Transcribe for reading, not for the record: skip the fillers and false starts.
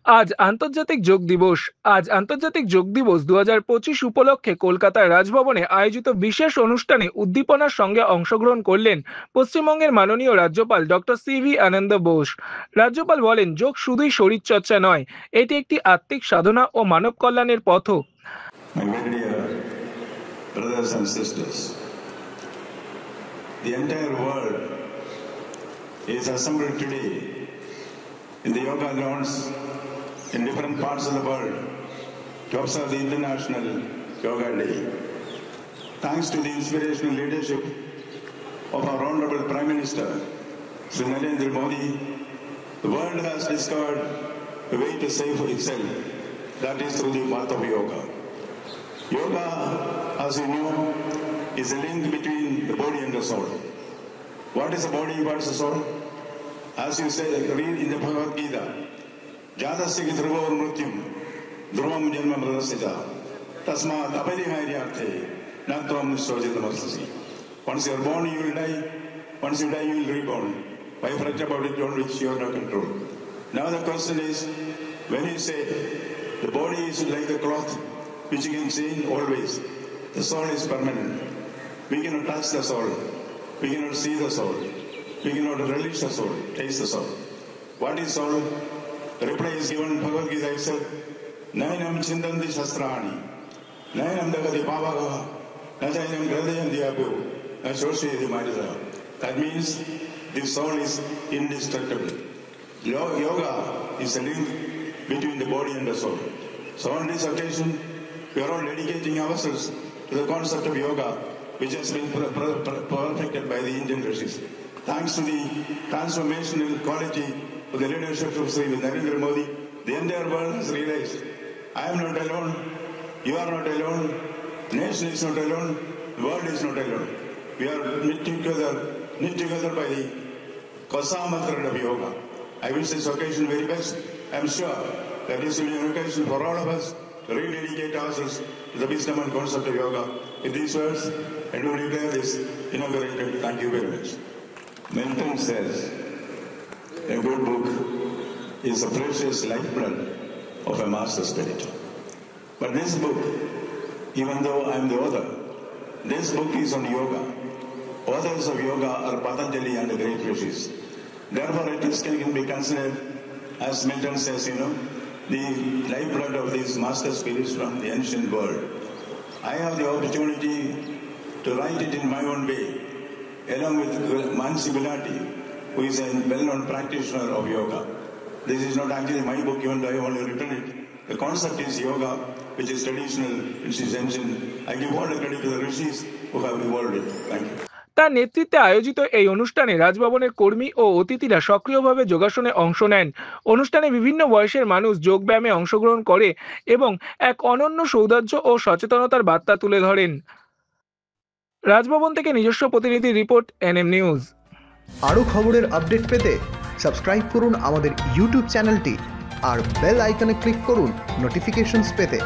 আজ আন্তর্জাতিক যোগ দিবস। আজ আন্তর্জাতিক যোগ দিবস 2025 উপলক্ষে কলকাতার রাজভবনে আয়োজিত বিশেষ অনুষ্ঠানে উদ্দীপনার সঙ্গে অংশগ্রহণ করলেন পশ্চিমবঙ্গের মাননীয় রাজ্যপাল ডক্টর সিভি আনন্দ বোস। রাজ্যপাল বলেন, যোগ শুধুই শরীরচর্চা নয়, এটি একটি আত্মিক সাধনা ও মানব কল্যাণের পথও। My very dear brothers and sisters, the entire world is assembled today in the yoga grounds in different parts of the world to observe the International Yoga Day. Thanks to the inspirational leadership of our Honorable Prime Minister, Sri Narendra Modi, the world has discovered a way to save itself, that is through the path of yoga. Yoga, as you know, is a link between the body and the soul. What is the body, what is the soul? As you say, read in the Bhagavad Gita, Jadasya dhruva mrityum, dhruvam janma mradasya, tasmat apariharyarthe, natvam nishojitamasasi. Once you are born, you will die. Once you die, you will reborn. Why fret about it on which you have no control? Now the question is, when you say the body is like the cloth, which you can see always, the soul is permanent. We cannot touch the soul. We cannot see the soul. We cannot relish the soul, taste the soul. What is soul? The reply is given in Bhagavad Gita itself. Nainam chindanti shastrani. Nainam dagati pavaka. Najainam gradayam diabhu. Nashoshayati marisa. That means the soul is indestructible. Yoga is a link between the body and the soul. So on this occasion, we are all dedicating ourselves to the concept of yoga, which has been perfected by the Indian rishis. Thanks to the transformational quality of the leadership of Sri Narendra Modi, the entire world has realized, I am not alone, you are not alone, the nation is not alone, the world is not alone. We are knit together by the Kosa mantra of yoga. I wish this occasion very best. I am sure that this will be an occasion for all of us to rededicate ourselves to the wisdom and concept of yoga. With these words, I do declare this inaugurated. Thank you very much. Milton says, a good book is a precious lifeblood of a master spirit. But this book, even though I am the author, this book is on yoga. Authors of yoga are Patanjali and the great rishis. Therefore, it can be considered, as Milton says, the lifeblood of these master spirits from the ancient world. I have the opportunity to write it in my own way, along with Mansi Gulati, who is a well-known practitioner of yoga. This is not actually my book, even though I have only written it. The concept is yoga, which is traditional, which is ancient. I give all the credit to the rishis who have evolved it. Thank you. তার নেতৃত্বে আয়োজিত এই অনুষ্ঠানে রাজভবনের কর্মী ও অতিথিরা সক্রিয়ভাবে যোগাসনে অংশ নেন। অনুষ্ঠানে বিভিন্ন বয়সের মানুষ যোগব্যায়ামে অংশগ্রহণ করে এবং এক অনন্য সৌন্দর্য ও সচেতনতার বার্তা তুলে ধরেন। রাজভবন থেকে নিজস্ব প্রতিনিধি রিপোর্ট, এনএম নিউজ। আরও খবরের আপডেট পেতে সাবস্ক্রাইব করুন আমাদের ইউটিউব চ্যানেলটি আর বেল আইকনে ক্লিক করুন নোটিফিকেশনস পেতে।